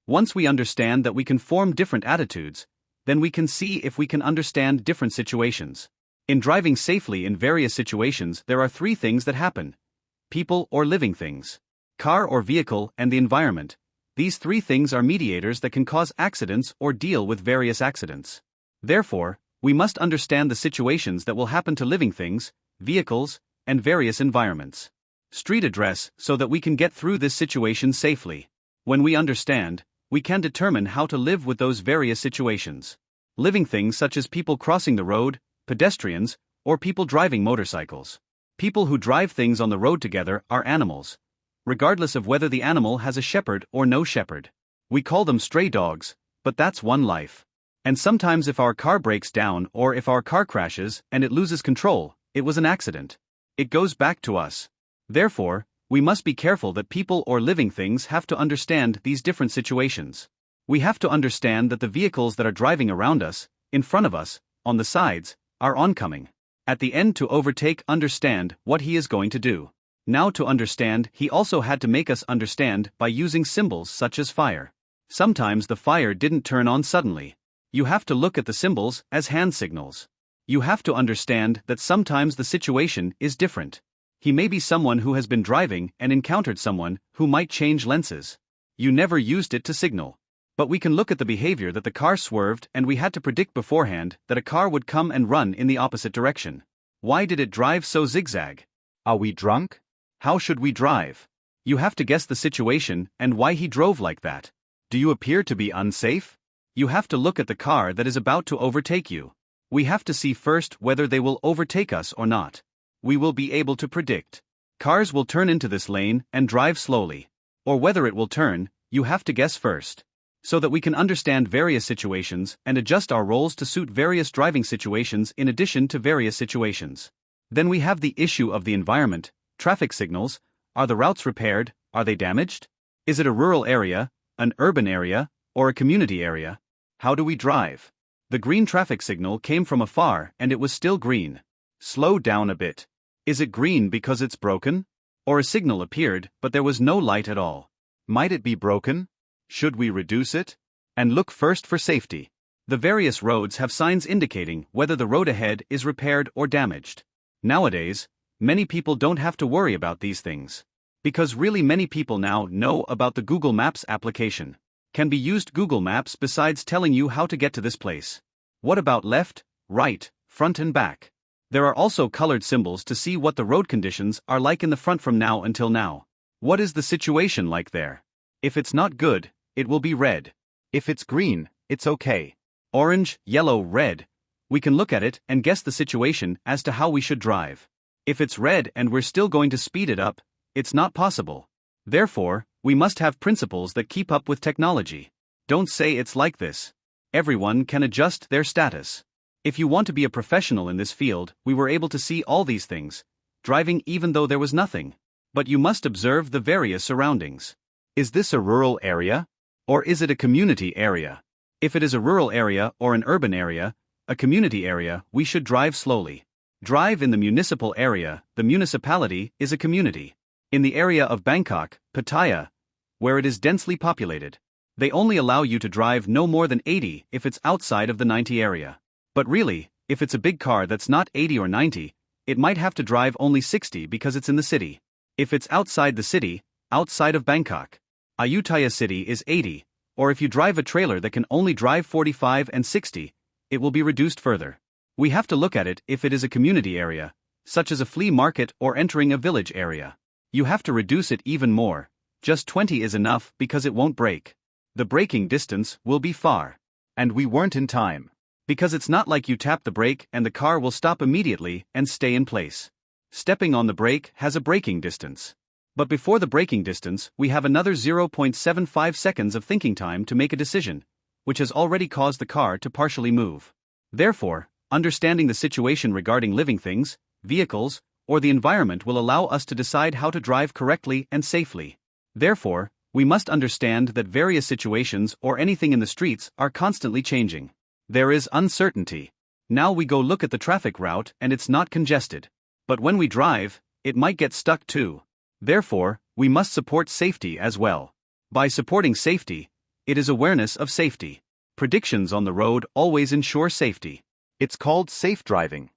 Once we understand that we can form different attitudes, then we can see if we can understand different situations. In driving safely in various situations, there are three things that happen: people or living things, car or vehicle, and the environment. These three things are mediators that can cause accidents or deal with various accidents. Therefore, we must understand the situations that will happen to living things, vehicles, and various environments. Street address so that we can get through this situation safely. When we understand, we can determine how to live with those various situations. Living things such as people crossing the road, pedestrians, or people driving motorcycles. People who drive things on the road together are animals, regardless of whether the animal has a shepherd or no shepherd. We call them stray dogs, but that's one life. And sometimes if our car breaks down or if our car crashes and it loses control, it was an accident. It goes back to us. Therefore, we must be careful that people or living things have to understand these different situations. We have to understand that the vehicles that are driving around us, in front of us, on the sides, are oncoming. At the end to overtake, understand what he is going to do. Now to understand, he also had to make us understand by using symbols such as fire. Sometimes the fire didn't turn on suddenly. You have to look at the symbols as hand signals. You have to understand that sometimes the situation is different. He may be someone who has been driving and encountered someone who might change lenses. You never used it to signal. But we can look at the behavior that the car swerved, and we had to predict beforehand that a car would come and run in the opposite direction. Why did it drive so zigzag? Are we drunk? How should we drive? You have to guess the situation and why he drove like that. Do you appear to be unsafe? You have to look at the car that is about to overtake you. We have to see first whether they will overtake us or not. We will be able to predict. Cars will turn into this lane and drive slowly. Or whether it will turn, you have to guess first. So that we can understand various situations and adjust our roles to suit various driving situations in addition to various situations. Then we have the issue of the environment, traffic signals. Are the routes repaired? Are they damaged? Is it a rural area, an urban area, or a community area? How do we drive? The green traffic signal came from afar and it was still green. Slow down a bit. Is it green because it's broken? Or a signal appeared but there was no light at all? Might it be broken? Should we reduce it? And look first for safety. The various roads have signs indicating whether the road ahead is repaired or damaged. Nowadays, many people don't have to worry about these things. Because really many people now know about the Google Maps application. Can be used Google Maps besides telling you how to get to this place. What about left, right, front and back? There are also colored symbols to see what the road conditions are like in the front from now until now. What is the situation like there? If it's not good, it will be red. If it's green, it's okay. Orange, yellow, red. We can look at it and guess the situation as to how we should drive. If it's red and we're still going to speed it up, it's not possible. Therefore, we must have principles that keep up with technology. Don't say it's like this. Everyone can adjust their status. If you want to be a professional in this field, we were able to see all these things, driving even though there was nothing. But you must observe the various surroundings. Is this a rural area? Or is it a community area? If it is a rural area or an urban area, a community area, we should drive slowly. Drive in the municipal area. The municipality is a community. In the area of Bangkok, Pattaya, where it is densely populated, they only allow you to drive no more than 80 if it's outside of the 90 area. But really, if it's a big car that's not 80 or 90, it might have to drive only 60 because it's in the city. If it's outside the city, outside of Bangkok, Ayutthaya city is 80, or if you drive a trailer that can only drive 45 and 60, it will be reduced further. We have to look at it if it is a community area, such as a flea market or entering a village area. You have to reduce it even more. Just 20 is enough because it won't brake. The braking distance will be far. And we weren't in time. Because it's not like you tap the brake and the car will stop immediately and stay in place. Stepping on the brake has a braking distance. But before the braking distance, we have another 0.75 seconds of thinking time to make a decision, which has already caused the car to partially move. Therefore, understanding the situation regarding living things, vehicles, or the environment will allow us to decide how to drive correctly and safely. Therefore, we must understand that various situations or anything in the streets are constantly changing. There is uncertainty. Now we go look at the traffic route and it's not congested. But when we drive, it might get stuck too. Therefore, we must support safety as well. By supporting safety, It is awareness of safety. Predictions on the road always ensure safety. It's called safe driving.